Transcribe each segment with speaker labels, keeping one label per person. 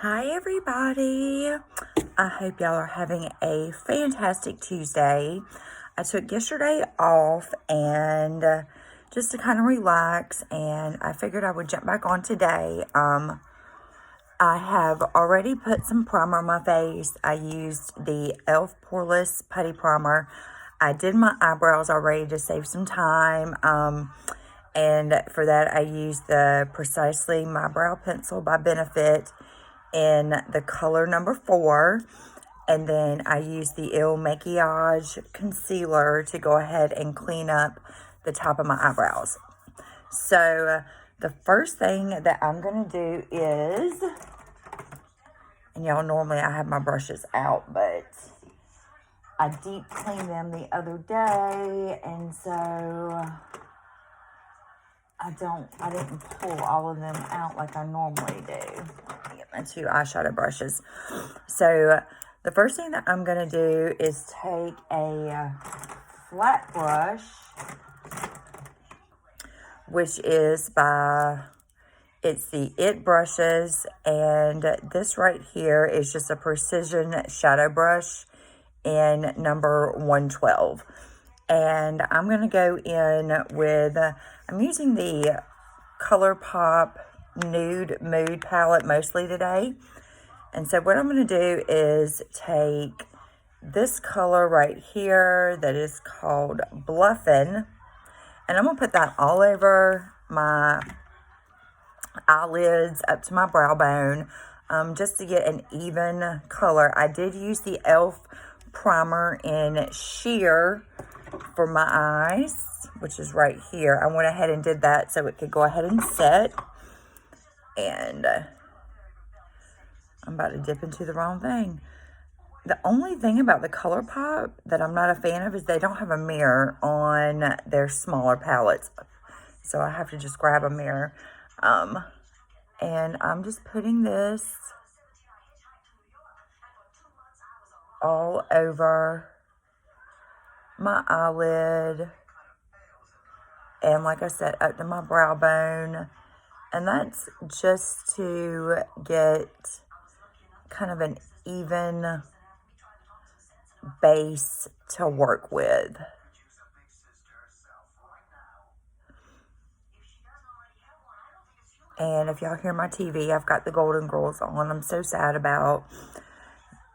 Speaker 1: Hi everybody. I hope y'all are having a fantastic Tuesday. I took yesterday off and just to kind of relax, and I figured I would jump back on today. I have already put some primer on my face. I used the e.l.f. poreless putty primer. I did my eyebrows already to save some time. And for that I used the Precisely My Brow Pencil by Benefit in the color number 4, and then I use the Il Maquillage concealer to go ahead and clean up the top of my eyebrows. So the first thing that I'm gonna do is, and y'all, normally I have my brushes out, but I deep cleaned them the other day, and so I didn't pull all of them out like I normally do. Let me get my 2 eyeshadow brushes. So the first thing that I'm going to do is take a flat brush, which is it's the It brushes, and this right here is just a precision shadow brush in number 112. And I'm going to go in with, I'm using the Colorpop Nude Mood palette mostly today. And so what I'm going to do is take this color right here that is called Bluffin', and I'm going to put that all over my eyelids up to my brow bone, just to get an even color. I did use the e.l.f. primer in Sheer for my eyes, which is right here. I went ahead and did that so it could go ahead and set. And I'm about to dip into the wrong thing. The only thing about the Colorpop that I'm not a fan of is they don't have a mirror on their smaller palettes. So I have to just grab a mirror. And I'm just putting this all over my eyelid, and like I said, up to my brow bone. And that's just to get kind of an even base to work with. And if y'all hear my TV, I've got the Golden Girls on. I'm so sad about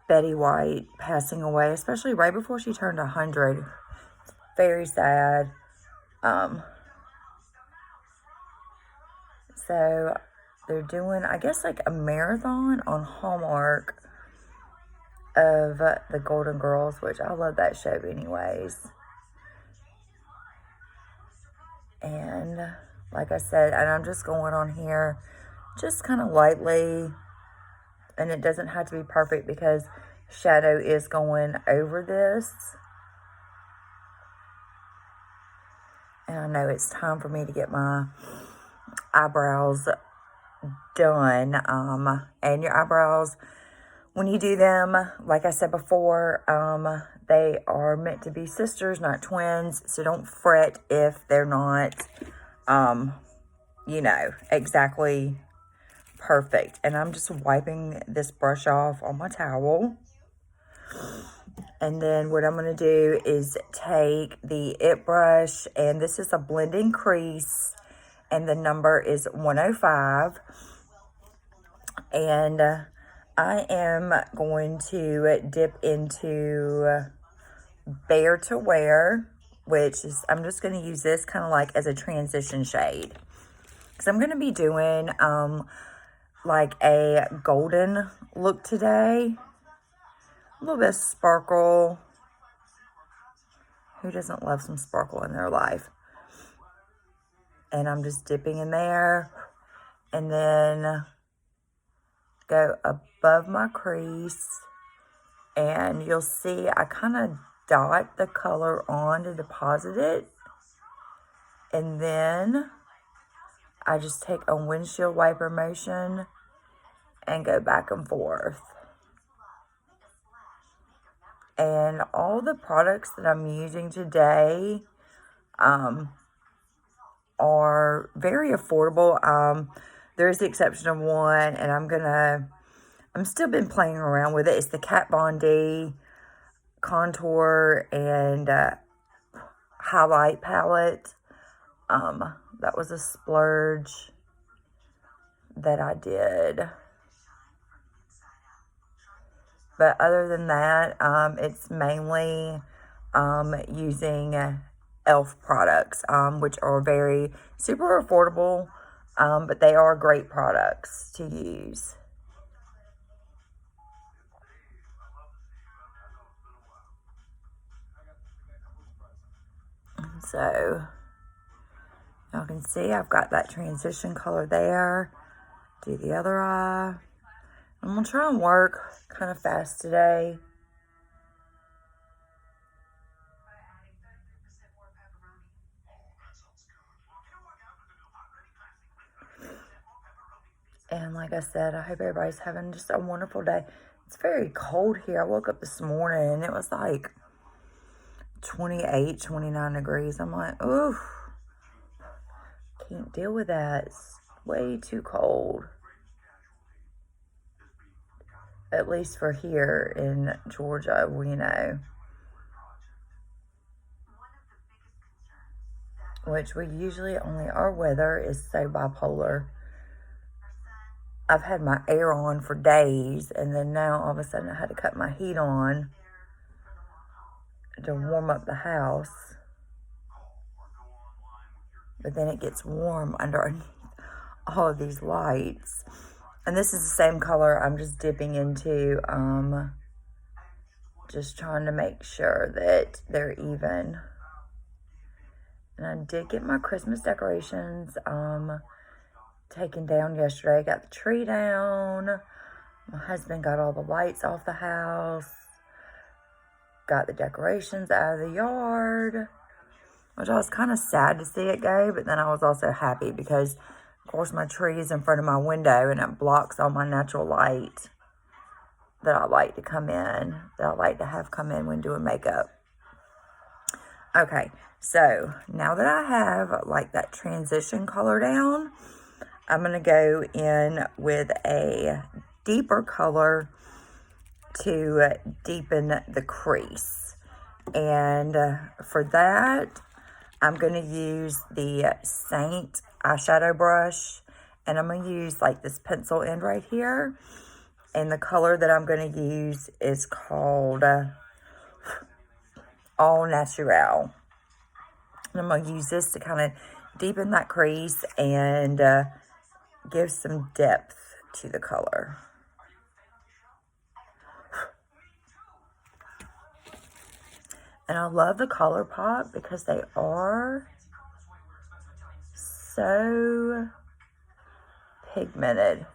Speaker 1: Betty White passing away, especially right before she turned 100. It's very sad. So they're doing, I guess, like a marathon on Hallmark of the Golden Girls, which I love that show anyways. And like I said, and I'm just going on here just kind of lightly, and it doesn't have to be perfect because shadow is going over this. And I know it's time for me to get my eyebrows done. And your eyebrows, when you do them, like I said before, they are meant to be sisters, not twins. So don't fret if they're not, you know, exactly perfect. And I'm just wiping this brush off on my towel. And then what I'm going to do is take the It brush, and this is a blending crease, and the number is 105. And I am going to dip into Bare to Wear, which is, I'm just going to use this kind of like as a transition shade. Because I'm going to be doing like a golden look today. A little bit of sparkle. Who doesn't love some sparkle in their life? And I'm just dipping in there. And then go above my crease. And you'll see I kind of dot the color on to deposit it. And then I just take a windshield wiper motion and go back and forth. And all the products that I'm using today are very affordable. There's the exception of one, and I'm gonna I'm still been playing around with it. It's the Kat Von D contour and highlight palette. That was a splurge that I did. But other than that, it's mainly using e.l.f. products, which are very super affordable, but they are great products to use. So, y'all can see I've got that transition color there. Do the other eye. I'm going to try and work kind of fast today. And like I said, I hope everybody's having just a wonderful day. It's very cold here. I woke up this morning and it was like 28, 29 degrees. I'm like, oof, can't deal with that. It's way too cold. At least for here in Georgia, we know. Which we usually only, our weather is so bipolar. I've had my air on for days, and then now all of a sudden I had to cut my heat on to warm up the house. But then it gets warm underneath all of these lights. And this is the same color I'm just dipping into, just trying to make sure that they're even. And I did get my Christmas decorations taken down yesterday. Got the tree down. My husband got all the lights off the house. Got the decorations out of the yard. Which I was kind of sad to see it go, but then I was also happy because, of course, my tree is in front of my window and it blocks all my natural light that I like to come in, that I like to have come in when doing makeup. Okay, so now that I have like that transition color down, I'm going to go in with a deeper color to deepen the crease. And for that, I'm going to use the Seint eyeshadow brush. And I'm going to use like this pencil end right here. And the color that I'm going to use is called All Natural. And I'm going to use this to kind of deepen that crease and give some depth to the color. And I love the Colorpop because they are so pigmented.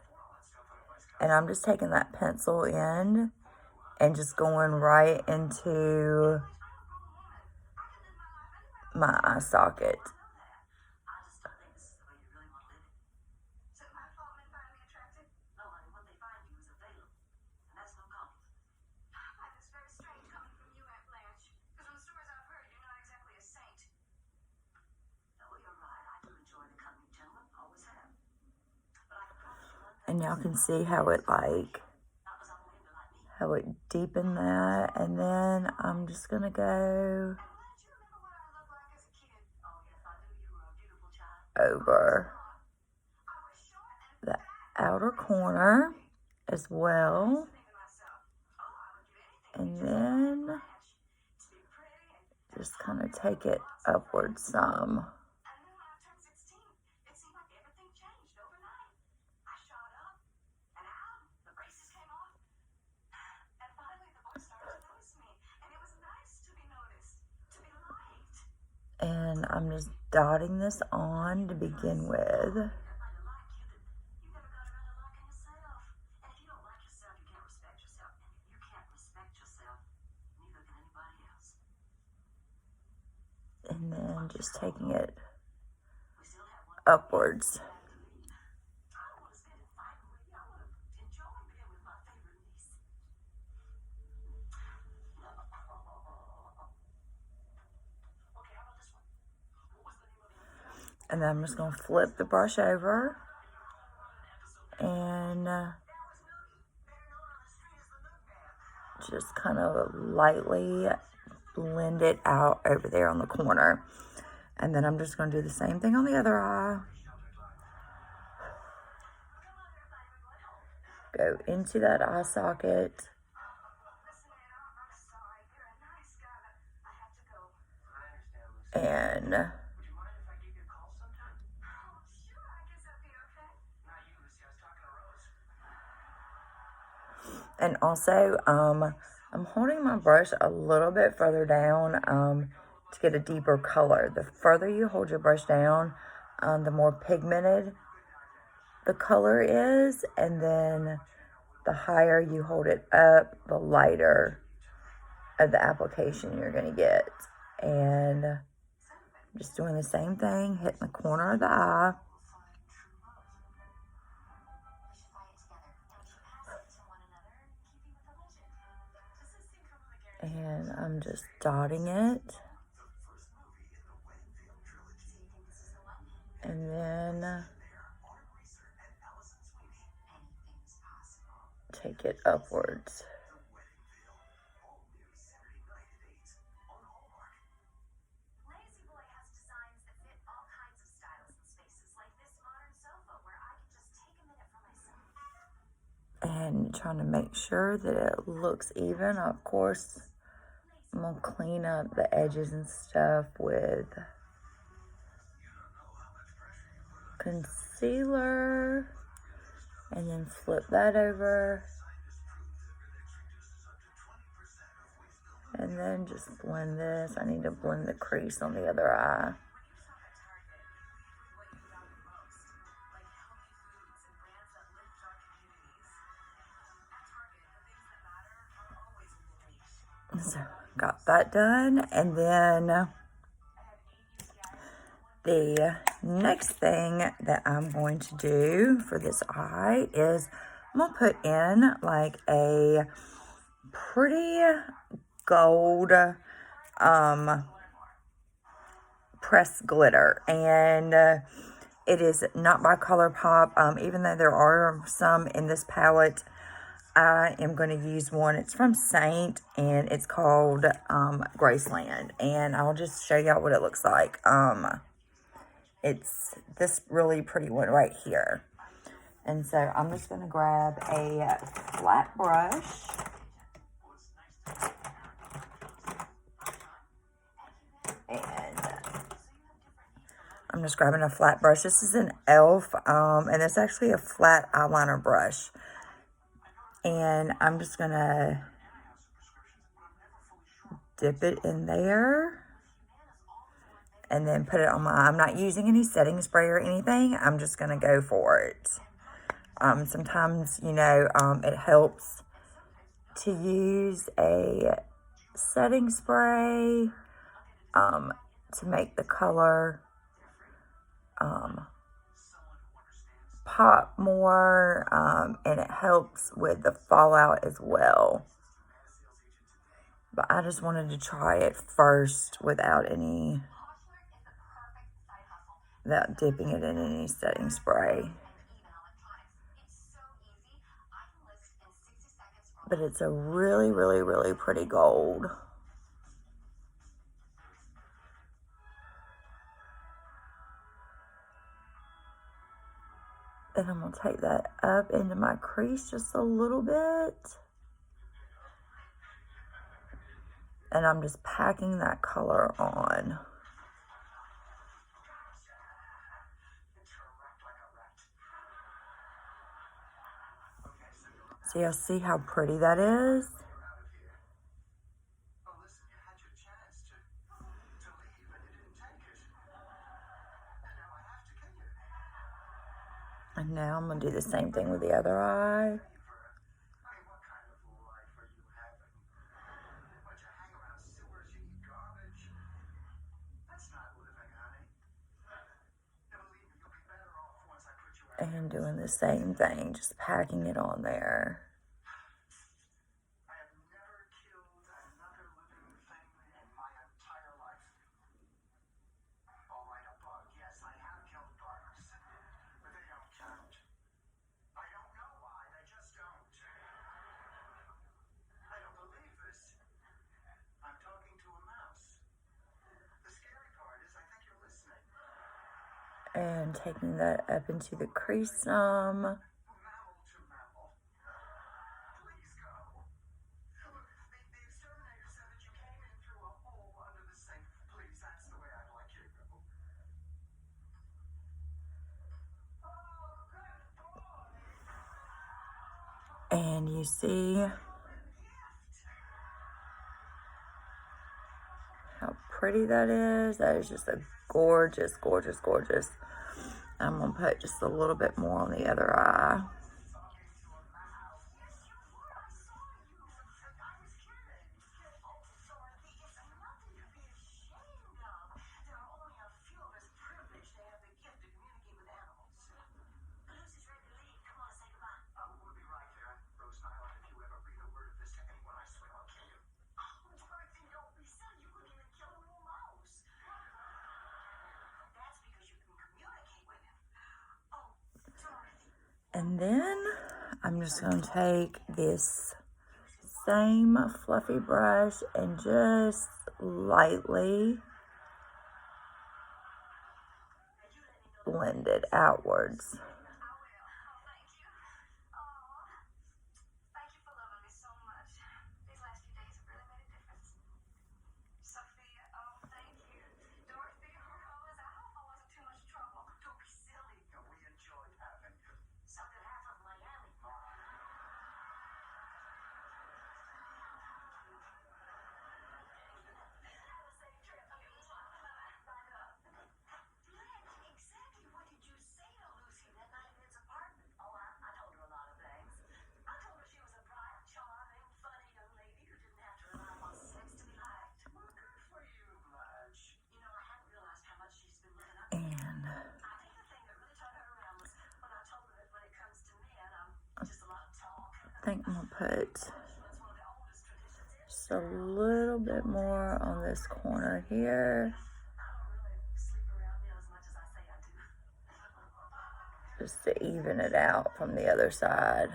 Speaker 1: And I'm just taking that pencil in and just going right into my eye socket. And y'all can see how it deepened that. And then I'm just going to go over the outer corner as well. And then just kind of take it upward some. And I'm just dotting this on to begin with. And then just taking it upwards. And then I'm just going to flip the brush over and just kind of lightly blend it out over there on the corner. And then I'm just going to do the same thing on the other eye. Go into that eye socket. And also, I'm holding my brush a little bit further down to get a deeper color. The further you hold your brush down, the more pigmented the color is, and then the higher you hold it up, the lighter of the application you're going to get. And I'm just doing the same thing, hitting the corner of the eye. And I'm just dotting it. And then take it upwards. And trying to make sure that it looks even. Of course, I'm going to clean up the edges and stuff with concealer. And then flip that over. And then just blend this. I need to blend the crease on the other eye. So, got that done. And then the next thing that I'm going to do for this eye is I'm going to put in like a pretty gold pressed glitter. And it is not by Colorpop. Even though there are some in this palette, I am going to use one. It's from Seint, and it's called Graceland. And I'll just show y'all what it looks like. It's this really pretty one right here. And so I'm just going to grab a flat brush. And I'm just grabbing a flat brush. This is an e.l.f. And it's actually a flat eyeliner brush. And I'm just going to dip it in there. And then put it on my, I'm not using any setting spray or anything. I'm just going to go for it. Sometimes, you know, it helps to use a setting spray to make the color pop more. And it helps with the fallout as well. But I just wanted to try it first without dipping it in any setting spray. But it's a really, really, really pretty gold. And I'm going to take that up into my crease just a little bit. And I'm just packing that color on. So you'll see how pretty that is. And now I'm going to do the same thing with the other eye. And doing the same thing, just packing it on there. And taking that up into the crease some. And you see how pretty that is. That is just a gorgeous, gorgeous, gorgeous. I'm going to put just a little bit more on the other eye. And then I'm just going to take this same fluffy brush and just lightly blend it outwards. I think I'm going to put just a little bit more on this corner here. Just to even it out from the other side.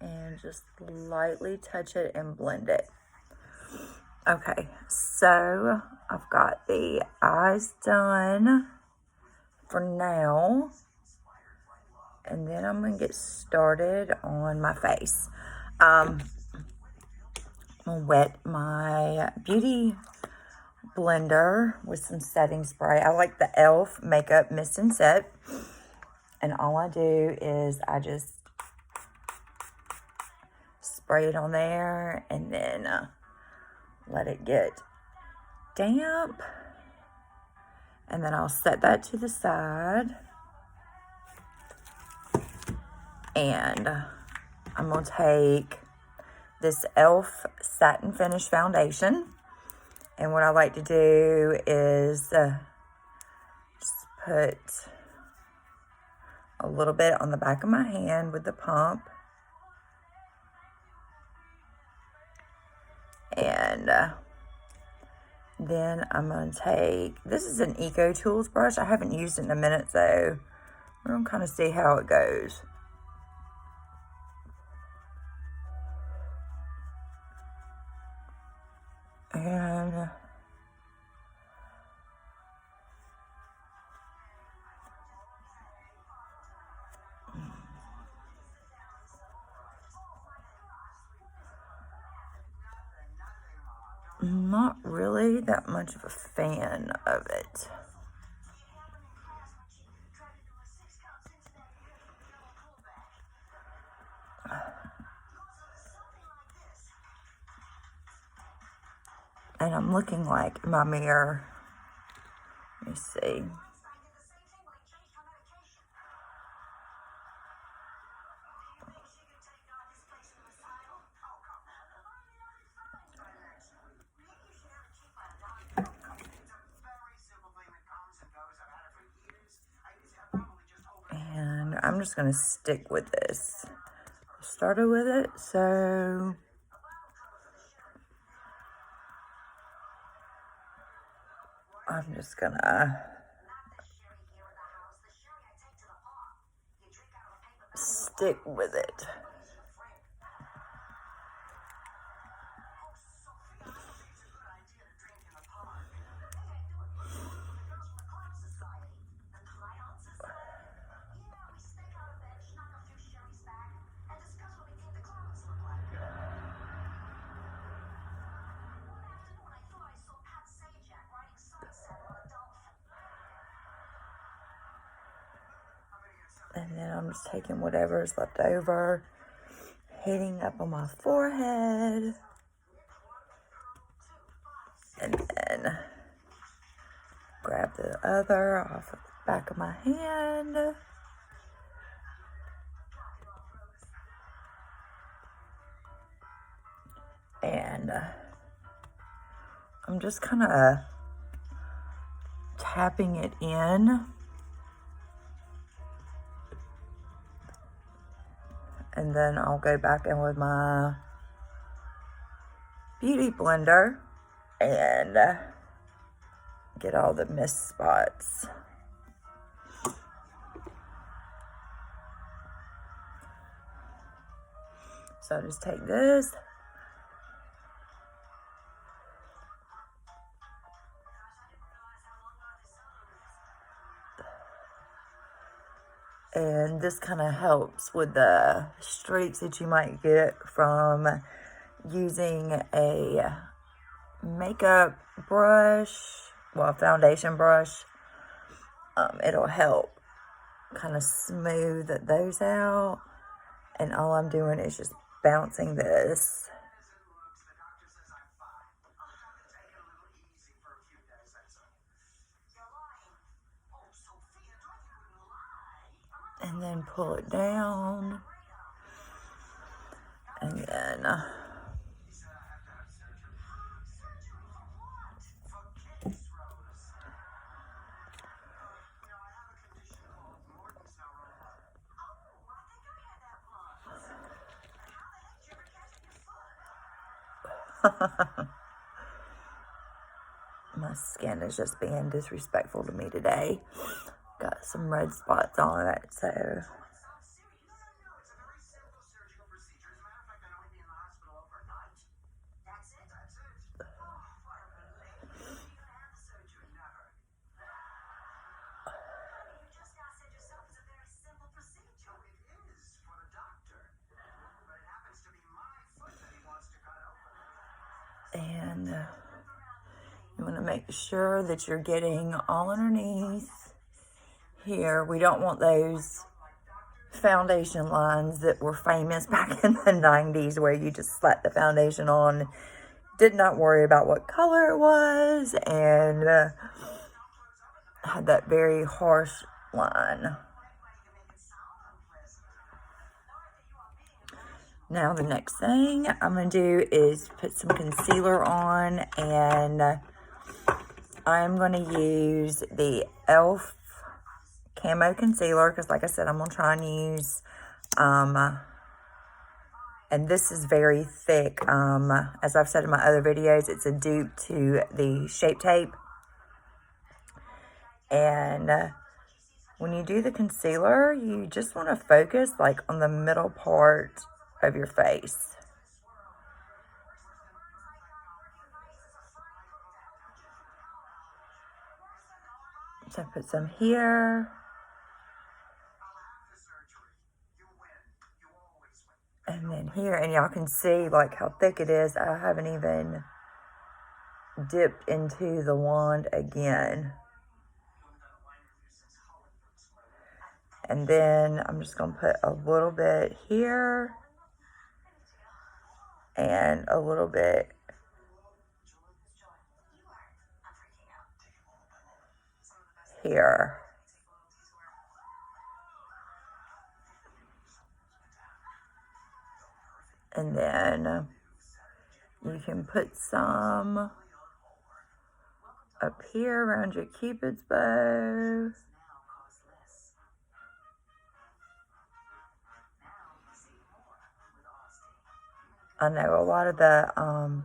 Speaker 1: And just lightly touch it and blend it. Okay, so I've got the eyes done for now. And then I'm going to get started on my face. I'm going to wet my beauty blender with some setting spray. I like the e.l.f. Makeup Mist and Set. And all I do is I just spray it on there and then let it get damp. And then I'll set that to the side. And I'm going to take this e.l.f. Satin Finish Foundation. And what I like to do is just put a little bit on the back of my hand with the pump. And then I'm going to take, this is an Eco Tools brush. I haven't used it in a minute, so we're going to kind of see how it goes. And I'm not really that much of a fan of it. And I'm looking like in my mirror. Let me see. And I'm just going to stick with this. I started with it, so I'm just going to stick with it. And then I'm just taking whatever's left over, hitting up on my forehead. And then grab the other off of the back of my hand. And I'm just kind of tapping it in. And then I'll go back in with my beauty blender and get all the missed spots. So I just take this. And this kind of helps with the streaks that you might get from using a makeup brush, well, foundation brush. It'll help kind of smooth those out. And all I'm doing is just bouncing this. And then pull it down. And then my skin is just being disrespectful to me today. Got some red spots on it, so and you want to make sure that you're getting all underneath here. We don't want those foundation lines that were famous back in the 90s where you just slapped the foundation on, did not worry about what color it was, and had that very harsh line. Now the next thing I'm going to do is put some concealer on, and I'm going to use the e.l.f. Camo Concealer, because like I said, I'm going to try and use, and this is very thick. As I've said in my other videos, it's a dupe to the Shape Tape. And when you do the concealer, you just want to focus like on the middle part of your face. So put some here. And then here, and y'all can see like how thick it is. I haven't even dipped into the wand again. And then I'm just going to put a little bit here and a little bit here. And then you can put some up here around your Cupid's bow. I know a lot of the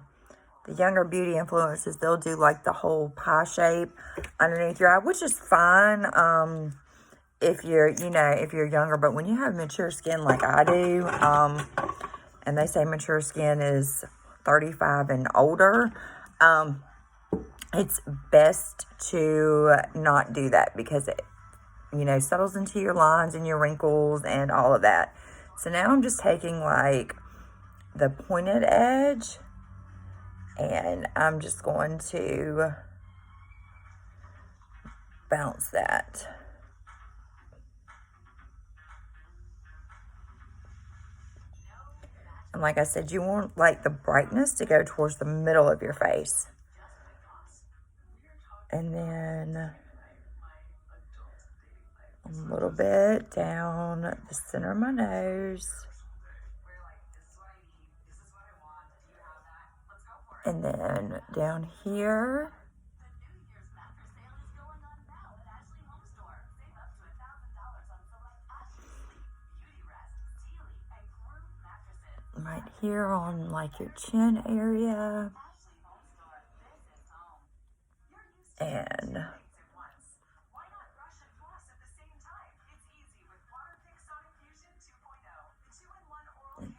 Speaker 1: younger beauty influencers, they'll do like the whole pie shape underneath your eye, which is fine if you're, if you're younger. But when you have mature skin like I do, and they say mature skin is 35 and older, it's best to not do that because it, settles into your lines and your wrinkles and all of that. So now I'm just taking like the pointed edge, and I'm just going to bounce that. And like I said, you want like the brightness to go towards the middle of your face. And then a little bit down the center of my nose. And then down here. Right here on like your chin area. And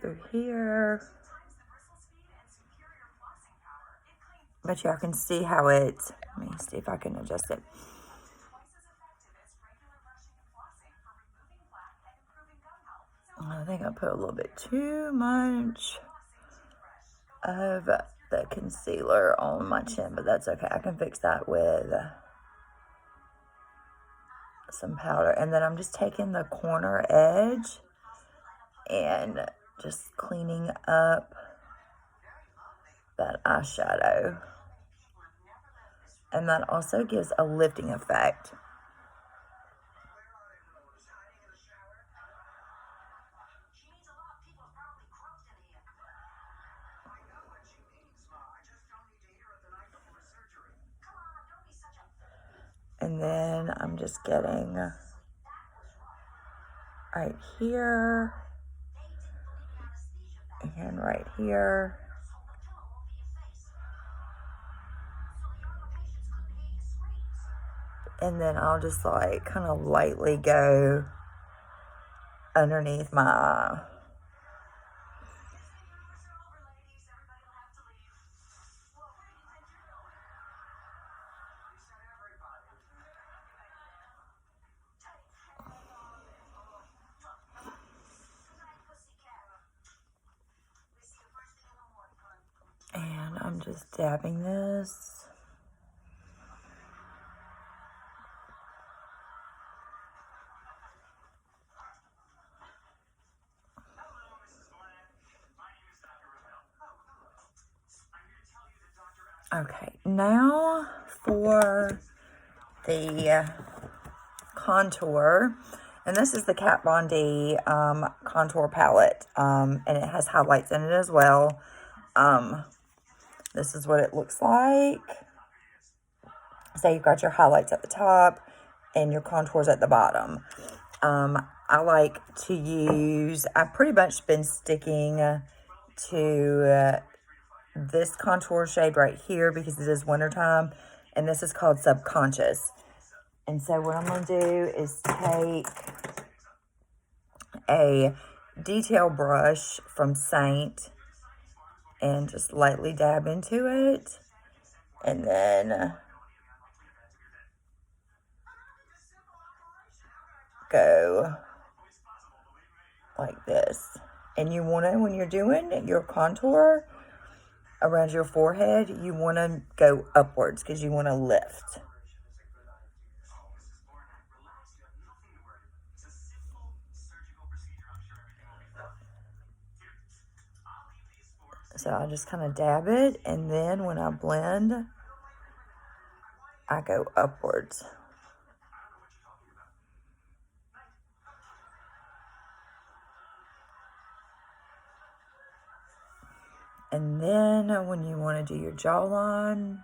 Speaker 1: through here. But y'all can see how it, let me see if I can adjust it. I think I put a little bit too much of the concealer on my chin, but that's okay. I can fix that with some powder. And then I'm just taking the corner edge and just cleaning up that eyeshadow. And that also gives a lifting effect. And then I'm just getting right here and right here. And then I'll just like kind of lightly go underneath my eye. And I'm just dabbing this. Okay, now for the contour. And this is the Kat Von D contour palette. And it has highlights in it as well. This is what it looks like. So you've got your highlights at the top and your contours at the bottom. I like to use, I've pretty much been sticking to this contour shade right here because it is wintertime. And this is called Subconscious. And so what I'm going to do is take a detail brush from Seint and just lightly dab into it. And then go like this. And you want to, when you're doing your contour around your forehead, you want to go upwards because you want to lift. So I just kind of dab it, and then when I blend, I go upwards. And then when you want to do your jawline,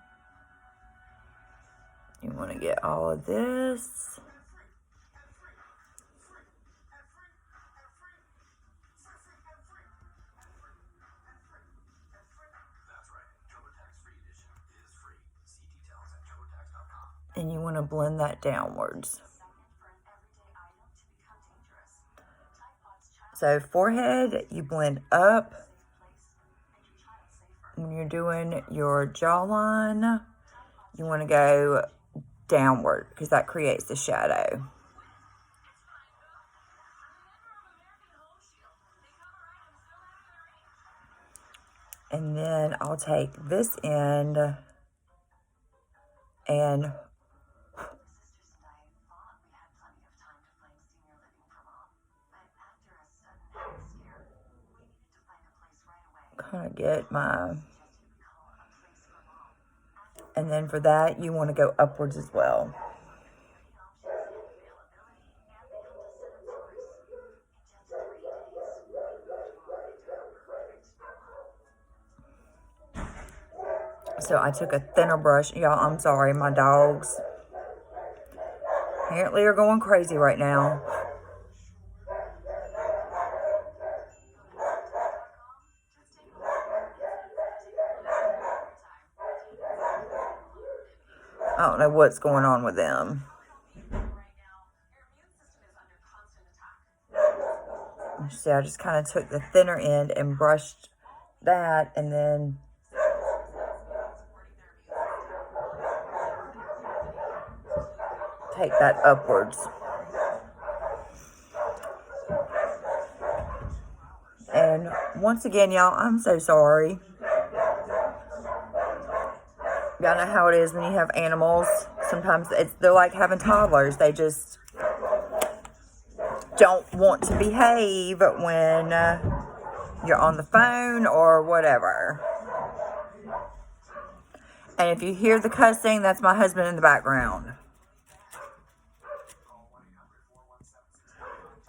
Speaker 1: you want to get all of this. And you want to blend that downwards. So forehead, you blend up. When you're doing your jawline, you want to go downward because that creates the shadow. And then I'll take this end and kind of get my, and then for that, you want to go upwards as well. So I took a thinner brush. Y'all, I'm sorry, my dogs apparently are going crazy right now. I don't know what's going on with them. See, I just kind of took the thinner end and brushed that, and then take that upwards. And once again, y'all, I'm so sorry. Y'all know how it is when you have animals. Sometimes they're like having toddlers. They just don't want to behave when you're on the phone or whatever. And if you hear the cussing, that's my husband in the background.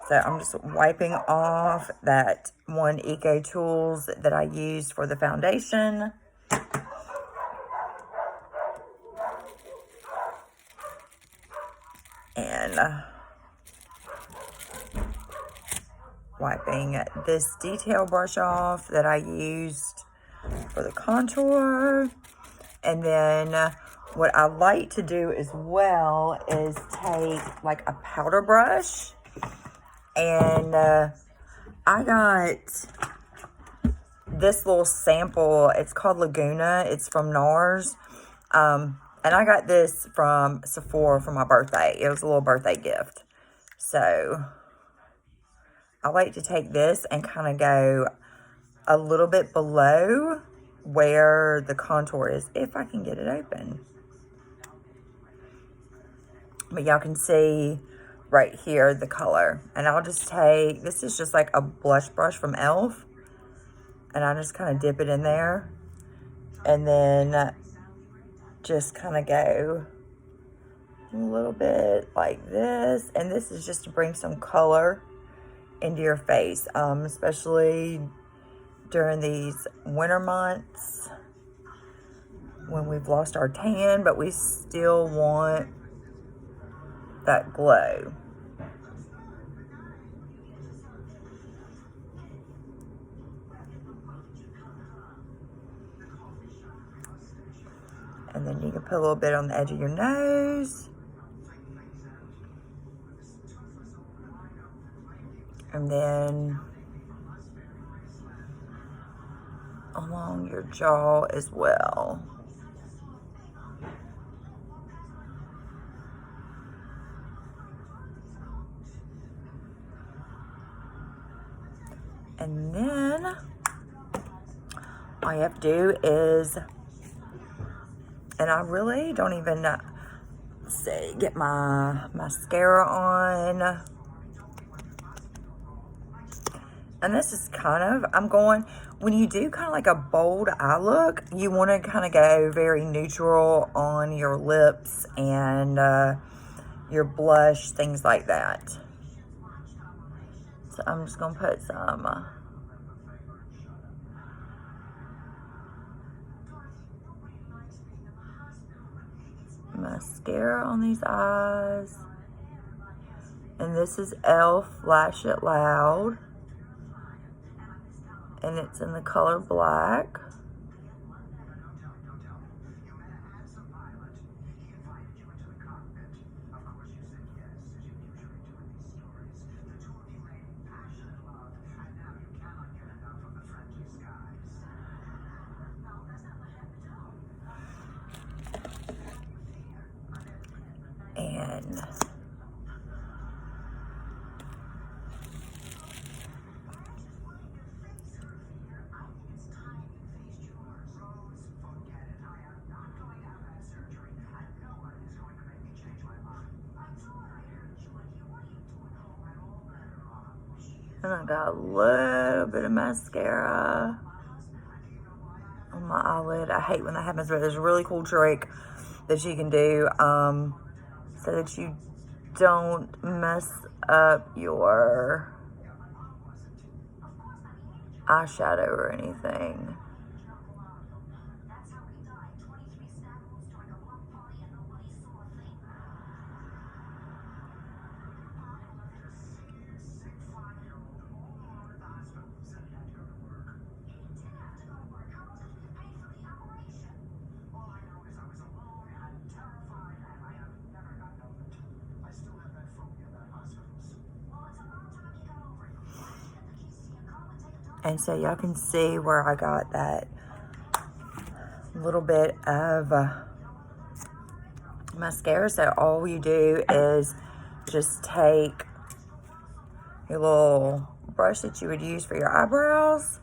Speaker 1: So I'm just wiping off that one Eco Tools that I used for the foundation. And wiping this detail brush off that I used for the contour. And then what I like to do as well is take like a powder brush. And I got this little sample. It's called Laguana. It's from NARS. And I got this from Sephora for my birthday. It was a little birthday gift. So I like to take this and kind of go a little bit below where the contour is, if I can get it open. But y'all can see right here the color. And I'll just take, this is just like a blush brush from e.l.f. And I just kind of dip it in there. And then just kind of go a little bit like this. And this is just to bring some color into your face, especially during these winter months when we've lost our tan, but we still want that glow. And then you can put a little bit on the edge of your nose. And then along your jaw as well. And then all you have to do is, and I really don't even say, get my mascara on. And this is kind of, I'm going, when you do kind of like a bold eye look, you want to kind of go very neutral on your lips and your blush, things like that. So I'm just going to put some mascara on these eyes. And this is e.l.f. Lash It Loud. And it's in the color black. And I got a little bit of mascara. my eyelid. I hate when that happens, but there's a really cool trick that you can do so that you don't mess up your eyeshadow or anything. And so y'all can see where I got that little bit of mascara. So all you do is just take your little brush that you would use for your eyebrows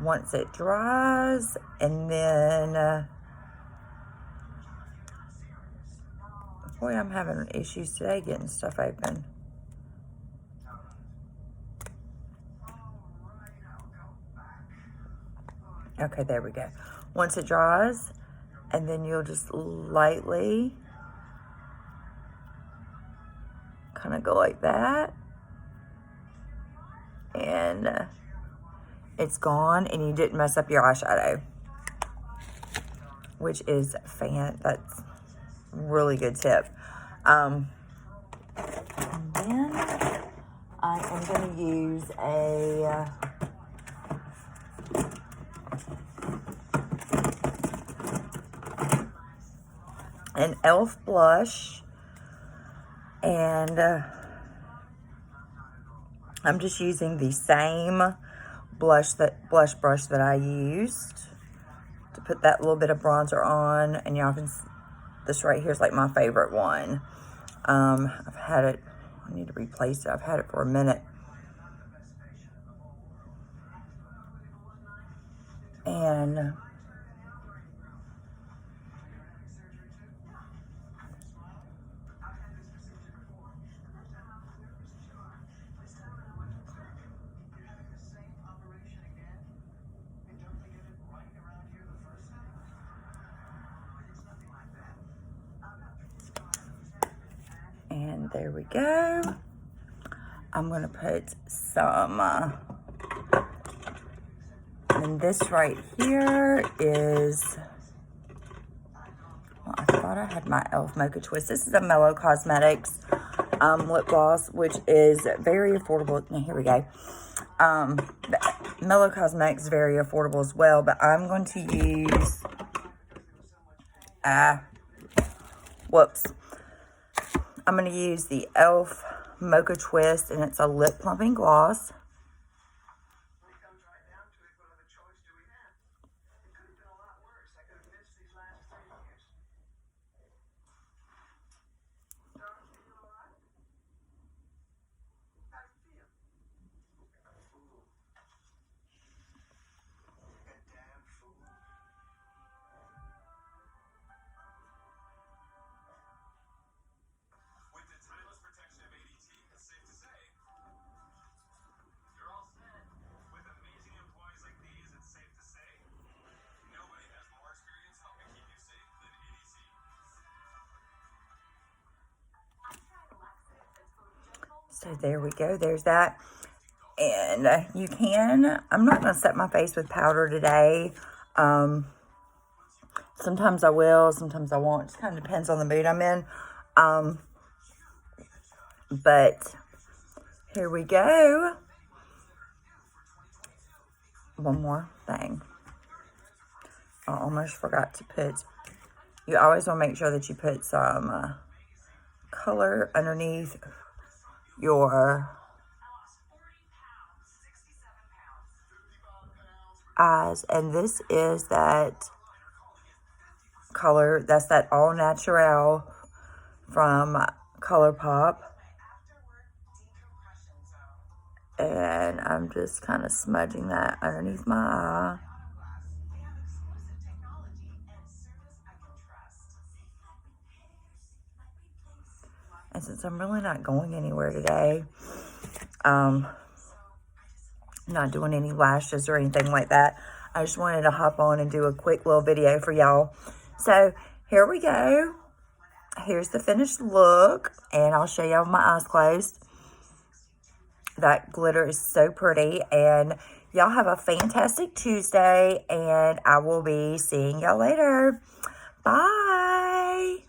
Speaker 1: once it dries, and then boy, I'm having issues today getting stuff open. Okay, there we go. Once it dries, and then you'll just lightly kind of go like that, and it's gone, and you didn't mess up your eyeshadow, which is that's really good tip. And then I am going to use an e.l.f. blush, and I'm just using the same blush brush that I used to put that little bit of bronzer on. And y'all can, this right here is like my favorite one. I've had it, I need to replace it. I've had it for a minute. And there we go. I'm gonna put some, and this right here is, well, I thought I had my e.l.f. Mocha Twist. This is a Mellow Cosmetics lip gloss, which is very affordable. Now, here we go. Mellow Cosmetics is very affordable as well, but I'm going to use, whoops. I'm going to use the e.l.f. Mocha Twist, and it's a lip plumping gloss. So there we go. There's that. And you can, I'm not going to set my face with powder today. Sometimes I will, sometimes I won't. It just kind of depends on the mood I'm in. But here we go. One more thing. I almost forgot to put, you always want to make sure that you put some color underneath your eyes, and this is that color, that's that All Natural from Colorpop, and I'm just kind of smudging that underneath my eye. And since I'm really not going anywhere today, not doing any lashes or anything like that, I just wanted to hop on and do a quick little video for y'all. So here we go. Here's the finished look, and I'll show y'all with my eyes closed. That glitter is so pretty, and y'all have a fantastic Tuesday, and I will be seeing y'all later. Bye.